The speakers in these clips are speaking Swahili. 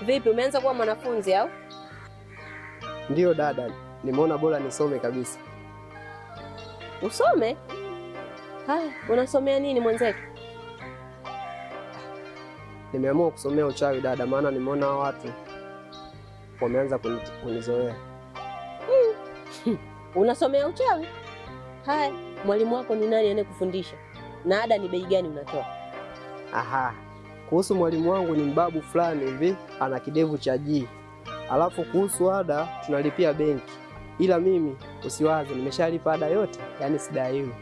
Vipi, umeanza kuwa mwanafunzi au? Ndiyo dada, nimeona bora nisome kabisa. Usome? Haya, unasomea nini mwenzetu? Nimeamua kusomea uchawi dada, maana nimeona watu wameanza kunizoea. Unasomea uchawi? Haya, mwalimu wako ni nani anayekufundisha? Na ada ni bei gani unatoa? Aha, kuhusu mwalimu wangu ni mbabu fulani hivi, ana kidevu cha G. Alafu kuhusu ada tunalipia benki, ila mimi usiwaze, nimeshalipa ada yote, yaani sidaiwi.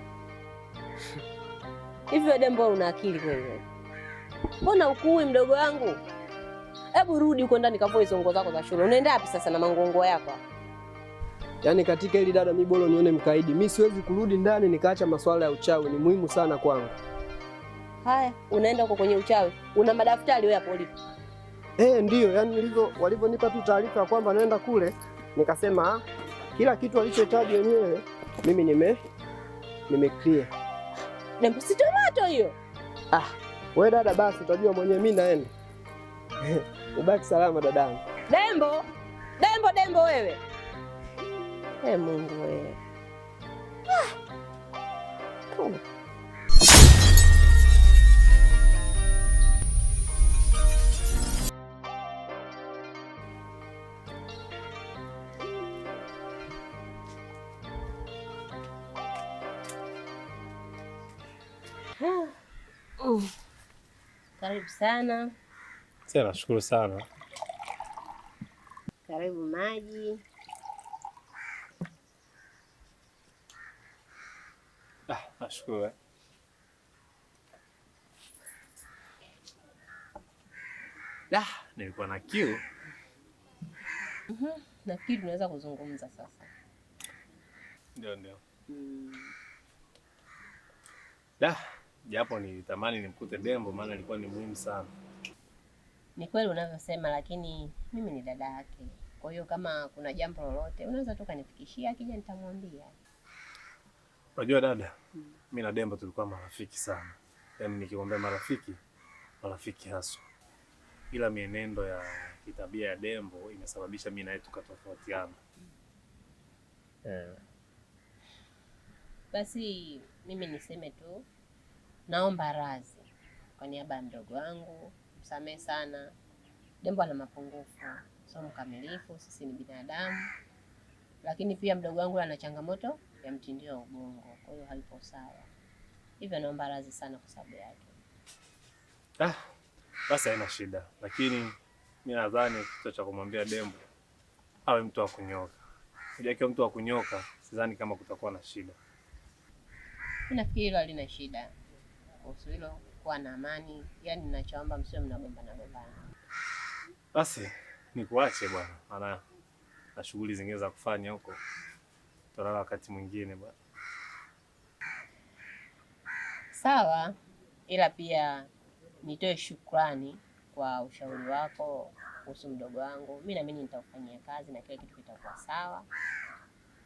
Hivyo Dembo, una akili kweli? Mbona ukui mdogo wangu? Hebu rudi huko ndani kavoe hizo nguo zako za shule. Unaenda wapi sasa na mangongo yako? Yaani katika hili dada, mimi bora nione mkaidi. Mimi siwezi kurudi ndani nikaacha masuala ya uchawi, ni muhimu sana kwangu. Haya, unaenda huko kwenye uchawi. Una madaftari wewe hapo ulipo? Ndio, yaani walivyonipa tu taarifa kwamba naenda kule, nikasema kila kitu walichohitaji wenyewe mimi nime clear. Dembo, si tomato hiyo. Wewe dada, basi utajua mwenyewe, mimi naenda. Ubaki salama dadangu. Dembo wewe. Mungu wewe. Karibu sana. Sasa nashukuru sana. Karibu maji. Nashukuru. Nilikuwa na kiu. Nafikiri tunaweza kuzungumza sasa. Ndio. Japo nilitamani nimkute Dembo, maana ilikuwa ni muhimu sana. Ni kweli unavyosema, lakini mimi ni dada yake. Kwa hiyo kama kuna jambo lolote unaweza tu kanifikishia, akija nitamwambia. Unajua dada, mimi na Dembo tulikuwa marafiki sana. Yaani nikikwambia marafiki haswa. Ila mienendo ya kitabia ya Dembo imesababisha mimi na yeye tukatofautiana. Basi mimi niseme tu, naomba radhi kwa niaba ya mdogo wangu, msamehe sana. Dembo ana mapungufu, sio mkamilifu, sisi ni binadamu. Lakini pia mdogo wangu ana changamoto ya mtindio wa ubongo, kwa hiyo haipo sawa. Hivyo naomba radhi sana kwa sababu yake. Basi haina shida, lakini mimi nadhani kitu cha kumwambia Dembo awe mtu wa kunyoka. Unajua mtu wa kunyoka, sidhani kama kutakuwa na shida. Mimi nafikiri hilo halina shida. Kuhusu hilo kuwa na amani, yaani ninachoomba msio mnagombana. Basi nikuache bwana, maana na shughuli zingine za kufanya huko. Tutalala wakati mwingine bwana. Sawa, ila pia nitoe shukrani kwa ushauri wako kuhusu mdogo wangu. Mimi naamini nitakufanyia kazi na kila kitu kitakuwa sawa.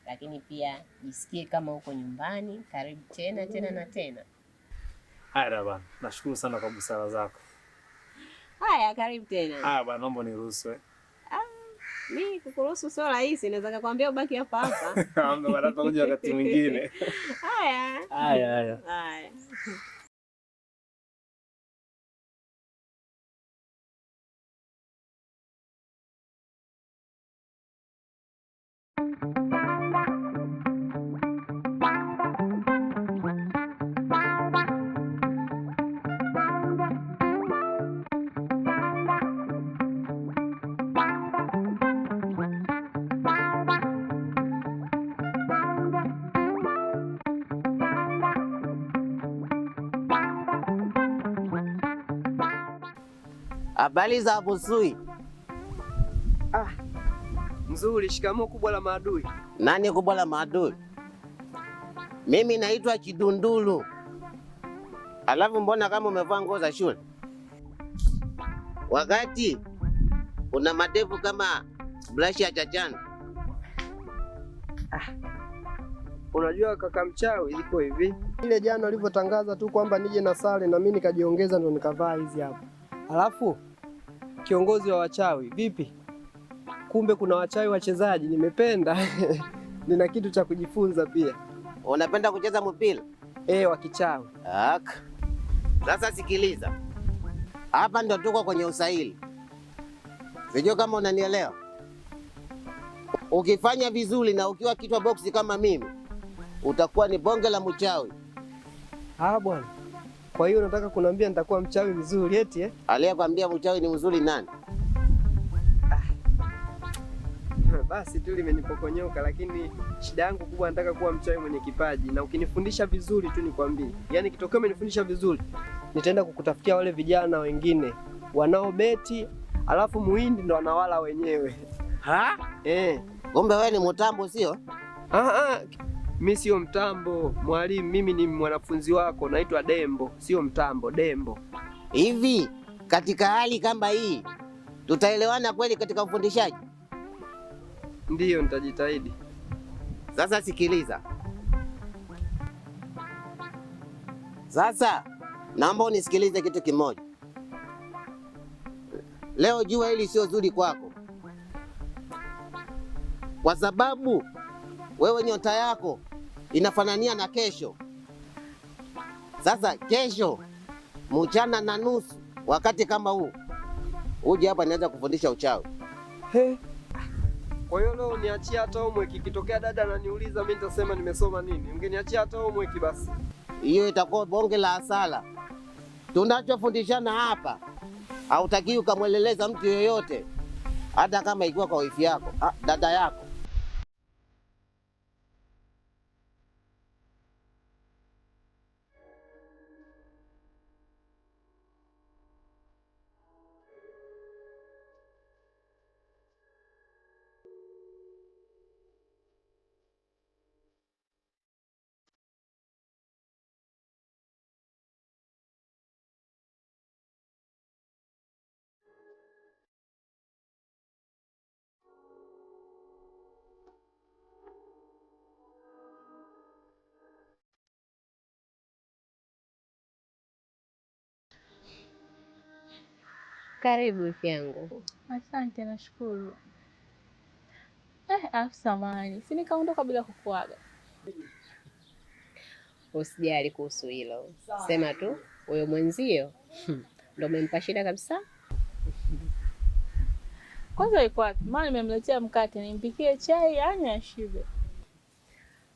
Lakini pia jisikie kama uko nyumbani, karibu tena. Haya bwana, nashukuru sana kwa busara zako. Haya, karibu tena. Haya bwana, naomba niruhusu. Mimi kukuruhusu sio rahisi, naweza kukwambia ubaki hapa. Naomba bwana, tutakuja wakati mwingine. Haya. Habari za Busui? Mzuri. Shikamoo kubwa la maadui. Nani kubwa la maadui? Mimi naitwa Kidundulu. Alafu mbona kama umevaa nguo za shule? Wakati una madevu kama brush ya chachana. Unajua kaka mchawi, iko hivi. Ile jana ulivyotangaza tu kwamba nije na sare, na mimi nikajiongeza ndo nikavaa hizi hapa. Alafu kiongozi wa wachawi. Vipi? Kumbe kuna wachawi wachezaji, nimependa. Nina kitu cha kujifunza pia. Unapenda kucheza mpira? Wa kichawi. Sasa sikiliza. Hapa ndo tuko kwenye usaili. Sijui kama unanielewa. Ukifanya vizuri na ukiwa kichwa boksi kama mimi, utakuwa ni bonge la mchawi. Bwana. Kwa hiyo unataka kuniambia nitakuwa mchawi mzuri eti? Aliyekwambia mchawi ni mzuri nani? Basi tu limenipokonyoka, lakini shida yangu kubwa nataka kuwa mchawi mwenye kipaji, na ukinifundisha vizuri tu nikwambie. Yaani kitokeo umenifundisha vizuri, nitaenda kukutafutia wale vijana wengine wanaobeti, alafu muhindi ndo wanawala wenyewe. Kumbe wewe ni mtambo sio? Mimi sio mtambo, mwalimu. Mimi ni mwanafunzi wako, naitwa Dembo, sio mtambo, Dembo. Hivi katika hali kama hii tutaelewana kweli katika ufundishaji? Ndiyo, nitajitahidi. Sasa sikiliza. Sasa naomba unisikilize kitu kimoja. Leo jua hili sio zuri kwako, kwa sababu wewe nyota yako inafanania na kesho. Sasa kesho mchana na nusu, wakati kama huu, uje hapa nianza kufundisha uchawi. Kwa hiyo leo niachie hata homework, ikitokea dada ananiuliza mimi nitasema nimesoma nini. Ungeniachia hata homework basi. Hiyo itakuwa bonge la hasara. Tunachofundishana hapa hautakiwi ukamweleleza mtu yoyote, hata kama ikiwa kwa wifi yako, dada yako. Karibu wifi yangu. Asante, nashukuru. Samahani, si nikaondoka bila kukuaga? Usijali kuhusu hilo. Sema tu huyo mwenzio ndo umempa shida kabisa. Kwanza yuko wapi? Maana nimemletea mkate nimpikie chai anywe ashibe.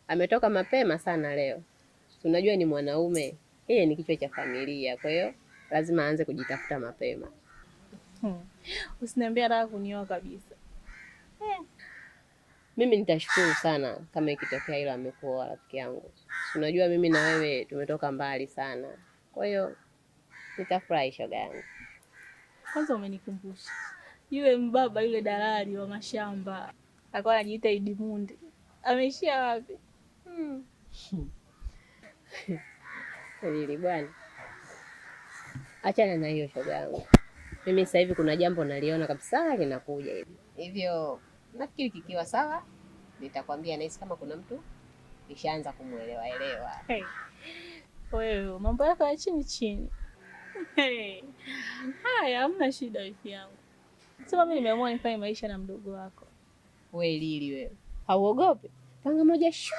Ametoka mapema sana leo. Unajua ni mwanaume, yeye ni kichwa cha familia, kwa hiyo lazima aanze kujitafuta mapema. Usiniambia nataka kunioa kabisa. Mimi nitashukuru sana kama ikitokea hilo amekuoa rafiki yangu. Unajua mimi na wewe tumetoka mbali sana, kwa hiyo nitafurahi shoga yangu. Kwanza umenikumbusha yule mbaba, yule dalali wa mashamba alikuwa anajiita Idimundi. Ameishia wapi? Lili bwana, achana na hiyo shoga yangu. Mimi sasa hivi kuna jambo naliona kabisa linakuja hivi. Hivyo nafikiri kikiwa sawa nitakwambia, nahisi kama kuna mtu nishaanza kumuelewa elewa. Wewe mambo yako ya chini chini. Haya, hamna shida wifi yangu. Sema mimi nimeamua nifanye maisha na mdogo wako. Wewe Lili wewe, hauogopi? Panga moja shwa.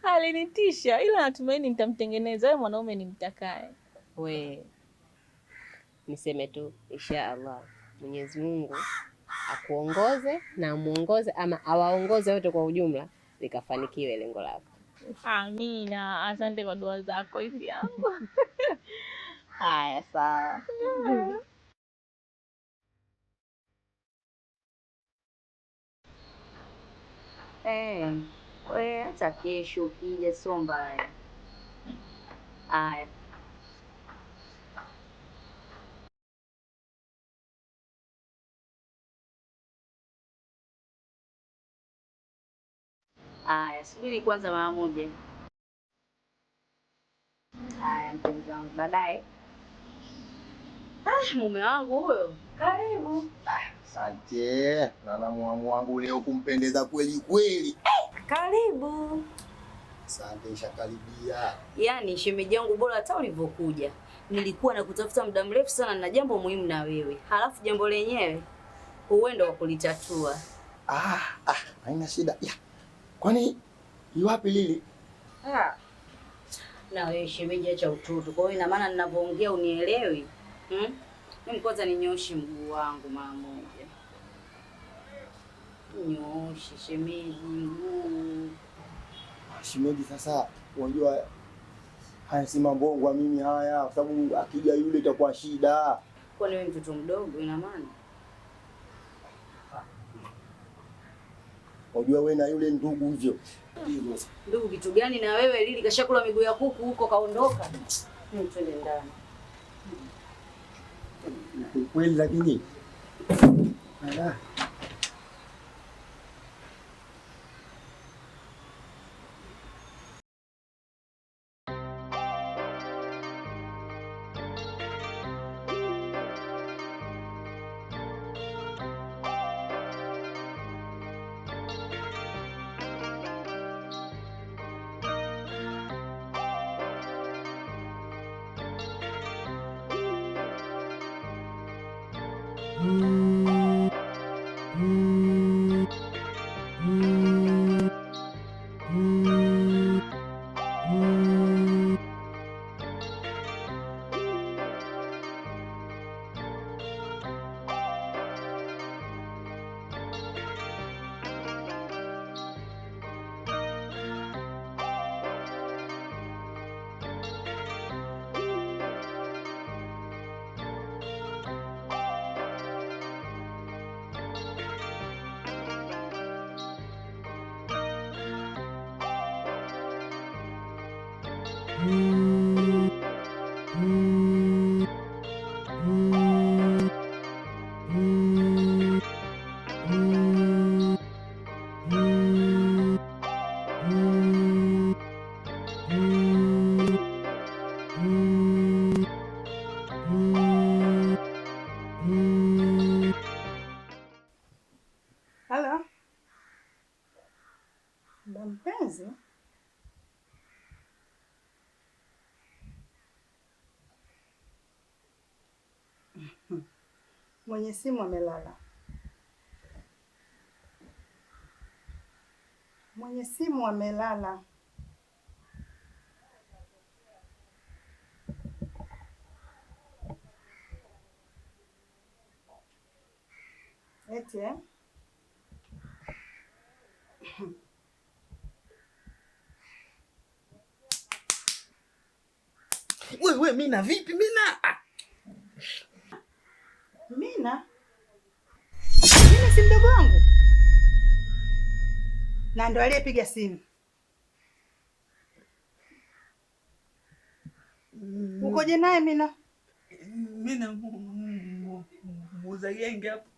Alinitisha, ila natumaini nitamtengeneza. Wewe mwanaume nimtakaye. We, niseme tu inshallah Mwenyezi Mungu akuongoze na muongoze, ama awaongoze wote kwa ujumla, likafanikiwe lengo lako. Amina, asante kwa dua zako hivi yangu. Haya, sawa. Wewe hata kesho ukija sio mbaya. Haya. Subiri kwanza mara moja. Haya, mpenzi wangu, baadaye. Mume wangu huyo. Karibu. Asante. Nana muamu wangu leo kumpendeza kweli kweli. Karibu. Asante, shakaribia. Yaani shemeji yangu bora hata ulivyokuja. nilikuwa nakutafuta muda mrefu sana na jambo muhimu na wewe. Halafu jambo lenyewe uende wa kulitatua. Haina shida. Kwani iwapi Lili? Na wewe shemeji, acha utoto. Kwa hiyo ina maana ninavyoongea unielewi? Mimi kwanza ninyoshe mguu wangu mara moja. Nyoshe shemeji mguu. Shemeji, sasa unajua haya si mambongwa mimi haya, kwa sababu akija yule itakuwa shida. Kwani wewe mtoto mdogo ina maana? Unajua wewe na yule ndugu hivyo. Ndugu kitu gani na wewe? Lili kashakula miguu ya kuku huko kaondoka. Twende ndani. Kweli lakini. Halo. Mpenzi. Mwenye simu amelala. Mwenye simu amelala. Eti Wewe Mina vipi Mina? Mina si mdogo wangu na ndo aliyepiga simu. Ukoje naye Mina? Mina muuza genge hapo.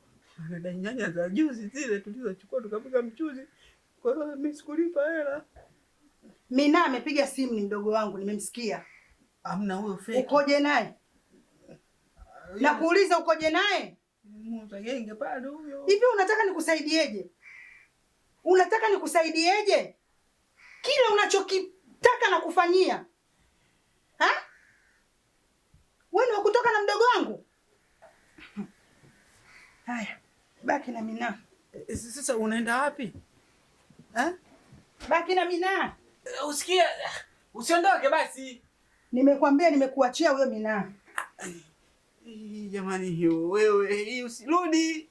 Ana nyanya za juzi zile tulizochukua tukapika mchuzi. Kwa hiyo mimi sikulipa hela. Mina amepiga simu, ni mdogo wangu, nimemsikia. Hamna huyo fake. Ukoje naye? Nakuuliza ukoje naye? Muuza genge pale huyo. Hivi unataka nikusaidieje? Unataka nikusaidieje? Kila unachokitaka na kufanyia. Ha? Wewe wa kutoka na mdogo wangu? Haya, baki na Mina. Sasa unaenda wapi? Ha? Baki na Mina. Usikie, usiondoke basi. Nimekwambia nimekuachia huyo Mina. Jamani hiyo wewe, hii usirudi.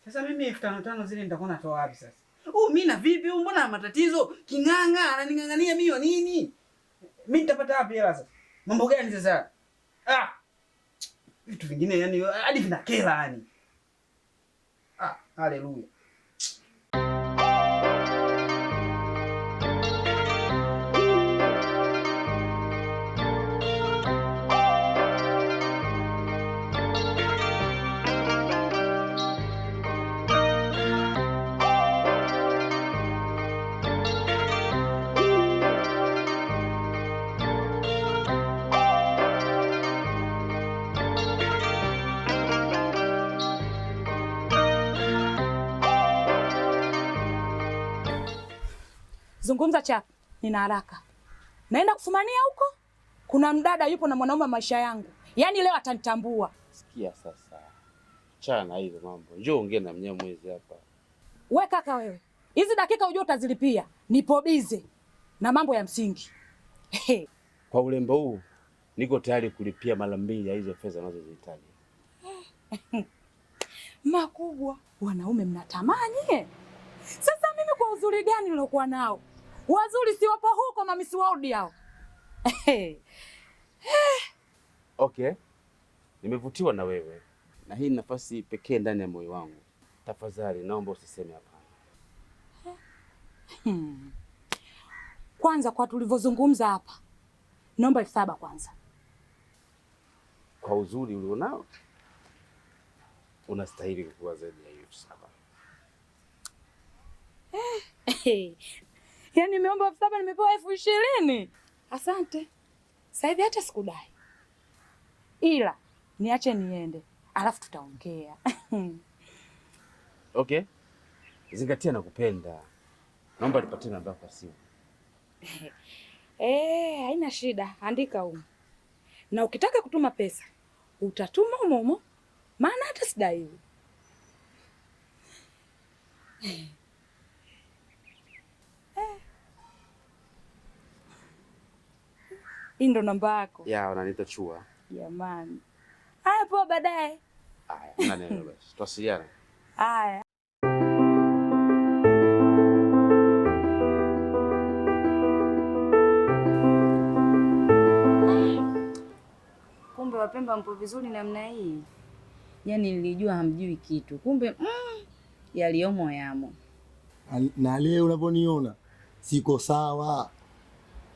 Sasa mimi 5,500 zile nitakuwa natoa wapi sasa? Mina vipi? Mbona matatizo? King'ang'a ananing'ang'ania mimi nini? Mimi nitapata wapi hela sasa? Mambo gani sasa? Vitu vingine yani hadi vinakera yani. Haleluya. Zungumza chapa, nina haraka. Naenda kufumania huko kuna mdada yupo na mwanaume maisha yangu, yaani leo atanitambua. Sikia sasa, chana hizo mambo, njoo ongea na Mnyamwezi hapa. We kaka wewe, hizi dakika ujua utazilipia, nipo bize na mambo ya msingi. Kwa urembo huu niko tayari kulipia mara 2 ya hizo fedha unazozihitaji. Makubwa, wanaume mnatamani. Sasa mimi kwa uzuri gani nilokuwa nao? Wazuri si wapo huko mamisi World hao. Okay, nimevutiwa na wewe na hii nafasi pekee ndani ya moyo wangu. Tafadhali naomba usiseme hapana. Kwanza kwa tulivyozungumza hapa, naomba 7,000 kwanza. Kwa uzuri ulionao unastahili kuwa zaidi ya 7,000. Yaani nimeomba 7,000 nimepewa 20,000. Asante. Sasa hivi hata sikudai. Ila niache niende, alafu tutaongea. Okay. Zingatia na kupenda. Naomba nipatie namba yako ya simu. Haina shida. Andika huko. Na ukitaka kutuma pesa, utatuma humo, maana hata sidai. Hii ndo namba yako? Ya, unaniita Chua. Jamani. Haya, poa baadaye. Haya, nani basi. Tuwasiliane. Haya. Kumbe Wapemba mpo vizuri namna hii. Yaani nilijua hamjui kitu. Kumbe yaliomo yamo. Na leo unavyoniona siko sawa.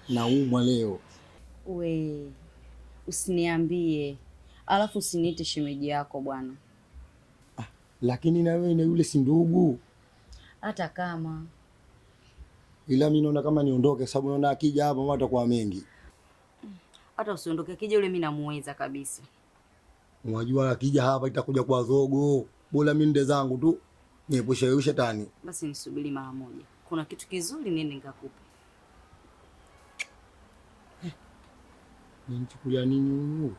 Naumwa leo. We, usiniambie. Alafu usiniite shemeji yako bwana. Lakini na wewe na yule si ndugu. Hata kama. Ila mimi naona kama niondoke sababu naona akija hapa mambo atakuwa mengi. Hata usiondoke, akija yule mimi namuweza kabisa. Unajua akija hapa itakuja kwa zogo. Bora mimi nende zangu tu. Niepushe yule shetani. Basi nisubiri mara moja. Kuna kitu kizuri nende nikakupa. Nichukulia nini huyu?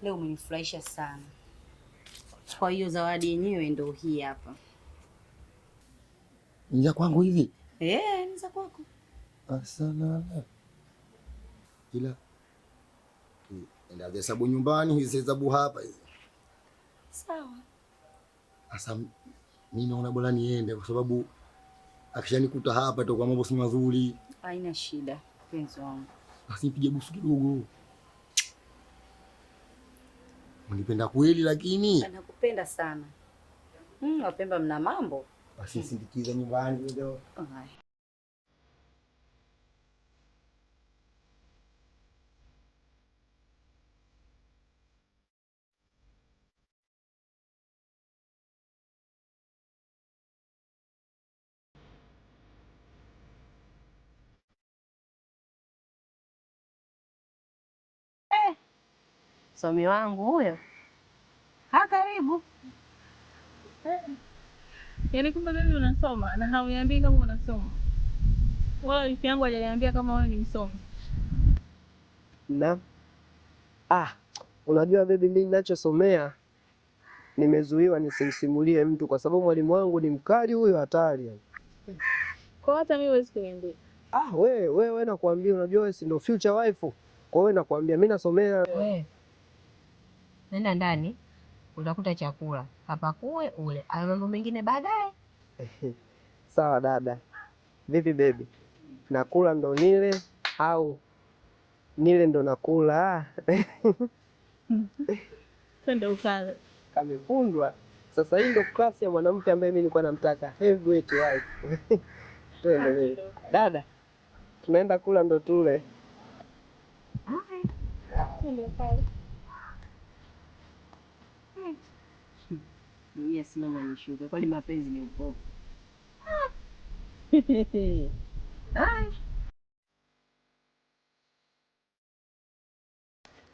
Leo umenifurahisha sana. Kwa hiyo zawadi yenyewe ndio hii hapa. Ni za kwangu hivi? Ni za kwako. Asana. Ila ndio hesabu nyumbani, hizi hesabu hapa hizi. Sawa. Asa mimi naona bora niende kwa sababu akishanikuta hapa tu kwa mambo si mazuri. Haina shida, mpenzi wangu. Basi nipige busu kidogo. Unipenda kweli lakini? Nakupenda sana. Wapemba mna mambo. Basi sindikiza nyumbani ndio. Somi wangu huyo. Karibu. Yaani kumbe mimi unasoma na hauniambii kama unasoma. Wala wifi yangu hajaniambia kama wewe ni msomi. Na unajua baby, mimi ninachosomea nimezuiwa nisimsimulie mtu kwa sababu mwalimu wangu ni mkali huyo, hatari. Kwa hata mimi huwezi kuniambia. Wewe nakwambia, unajua wewe si ndio future wife. Kwa hiyo nakwambia mimi nasomea. Wewe nenda ndani utakuta chakula. Hapakue ule. Hayo mambo mengine baadaye. Sawa dada. Vipi baby? Nakula ndo nile au nile ndo nakula? Twende ukale. Kamefundwa. Sasa hii ndo klasi ya mwanamke ambaye mimi nilikuwa namtaka. Heavyweight wife. Twende dada. Tunaenda kula ndo tule. Twende ukale. Yes, mama nishuke. Kwani mapenzi ni upofu.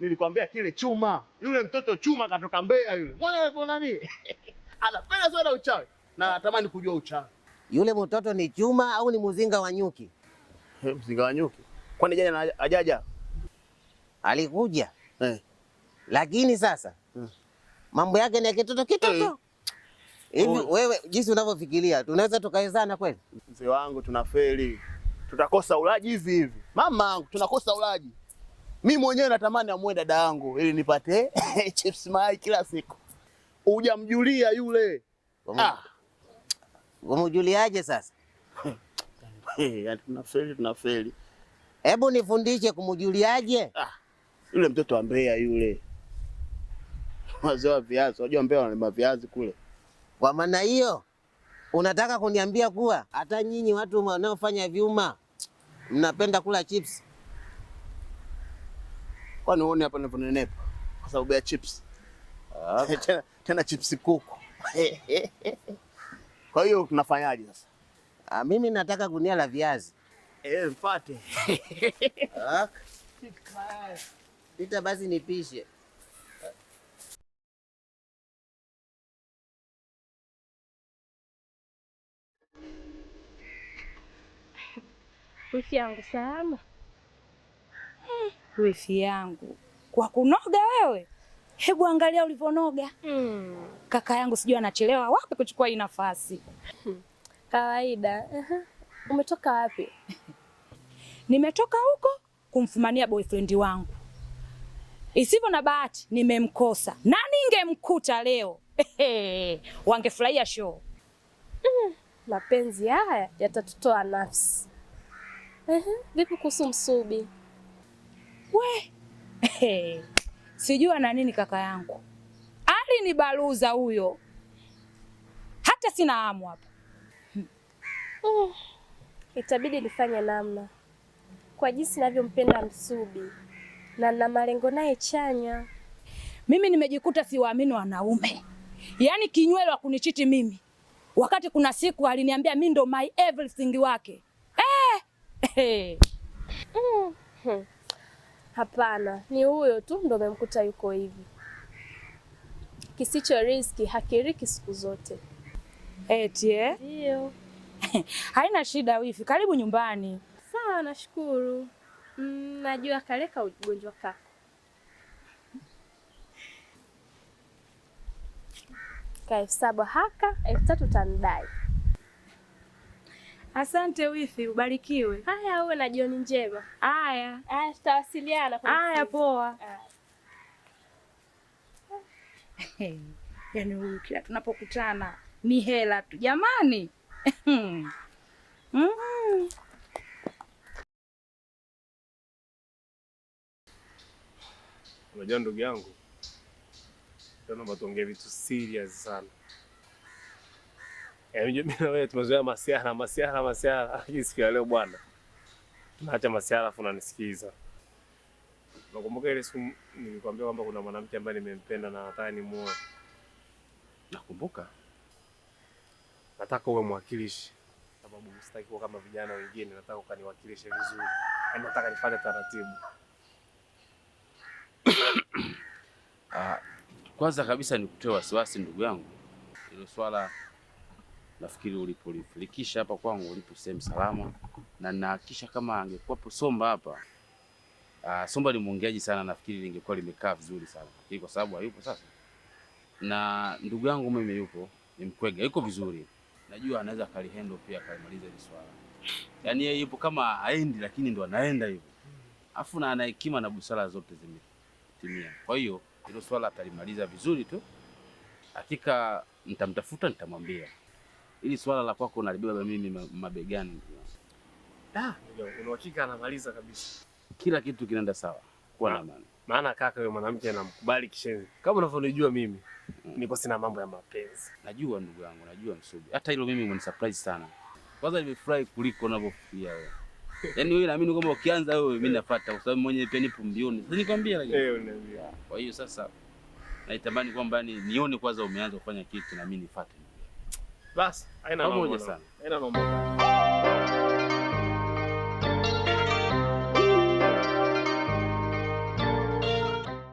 Nilikwambia kile Chuma, yule mtoto Chuma katoka Mbeya yule. Mbona yupo nani? Anapenda sana uchawi na anatamani kujua uchawi. Yule mtoto ni chuma au ni mzinga wa nyuki? Mzinga wa nyuki? Kwani jana ajaja? Alikuja. Lakini sasa mambo yake ni kitoto. Hivi wewe jinsi unavyofikiria tunaweza tukawezana kweli? Mzee wangu tunafeli. Tutakosa ulaji hivi. Mama, tunakosa ulaji. Mimi mwenyewe natamani amwe dada yangu ili nipate chips mayai kila siku. Hujamjulia yule. Umjuliaje sasa? Tunafeli. Hebu nifundishe kumjuliaje? Yule mtoto wa Mbeya yule. Wazee wa viazi, unajua Mbeya wanalima viazi kule. Kwa maana hiyo unataka kuniambia kuwa hata nyinyi watu wanaofanya vyuma mnapenda kula chips? Kwani uone hapa ninaponenepa kwa sababu ya chips? Tena chips kuku. Kwa hiyo tunafanyaje sasa? Mimi nataka gunia la viazi. Mpate. Pita basi nipishe. Wifi yangu salama. Wifi yangu kwa kunoga wewe, hebu angalia ulivyonoga. Kaka yangu sijui anachelewa wapi kuchukua hii nafasi. Kawaida. Umetoka wapi? Nimetoka huko kumfumania boyfriend wangu. Isivyo na bahati nimemkosa. Na ningemkuta leo. Wangefurahia show. Mapenzi haya yatatutoa nafsi. Vipi kuhusu Msubi? We. Sijui ana nini kaka yangu. Ali ni baluza huyo. Hata sina hamu hapa. Itabidi nifanye namna. Kwa jinsi ninavyompenda Msubi na nina malengo naye chanya. Mimi nimejikuta siwaamini wanaume. Yaani kinywele wa kunichiti mimi. Wakati kuna siku aliniambia mimi ndo my everything wake. Hapana, ni huyo tu ndo umemkuta yuko hivi. Kisicho riski hakiriki siku zote. Eti Ndio. Haina shida wifi, karibu nyumbani. Sawa, nashukuru. Najua kaleka ugonjwa kako. Ka7 haka 3000 utanidai. Asante wifi, ubarikiwe. Haya, uwe na jioni njema. Haya. Tutawasiliana kwa haya poa. Yaani huyu kila tunapokutana ni hela tu jamani. Unajua ndugu yangu, naomba tuongee vitu serious sana. Mimi na wewe tumezoea masiara. Hii siku ya leo bwana, tunaacha masiara afu unanisikiza. Nakumbuka ile siku nilikwambia kwamba kuna mwanamke ambaye nimempenda na nataka nimuoe. Nakumbuka. Nataka uwe mwakilishi. Sababu sitaki kuwa kama vijana wengine, nataka ukaniwakilishe vizuri. Yaani nataka nifanye taratibu. Kwanza kabisa nikutoe wasiwasi ndugu yangu. Hilo swala nafikiri ulipolifikisha hapa kwangu ulipo sehemu salama, na nahakikisha kama angekuwapo Somba hapa. Somba ni muongeaji sana, nafikiri lingekuwa limekaa vizuri sana. Lakini kwa sababu hayupo sasa. Na ndugu yangu mimi yupo, ni mkwega, yuko vizuri. Najua anaweza kalihendo pia kalimaliza hili swala. Yaani yeye yupo kama haendi lakini ndo anaenda hivyo. Afu na ana hekima na busara zote zimetimia. Kwa hiyo hilo swala atalimaliza vizuri tu. Hakika nitamtafuta nitamwambia. Ili swala la kwako unalibeba mimi mabegani. Una uhakika anamaliza kabisa? Kila kitu kinaenda sawa. Kuwa na amani. Maana kaka yule mwanamke anamkubali kishenzi. Kama unavyonijua mimi, niko sina mambo ya mapenzi. Najua ndugu yangu, najua Msubi. Hata hilo mimi umenisurprise sana. Kwanza nimefurahi kuliko unavyofikiria wewe. Yaani wewe naamini kwamba ukianza wewe mimi nafuata kwa sababu mwenyewe pia nipo mbioni. Sasa nikwambia lakini. Unaniambia. Kwa hiyo sasa naitamani kwamba nione kwanza umeanza kufanya kitu na mimi nifuate. Basi, haina mambo sana. Haina mambo.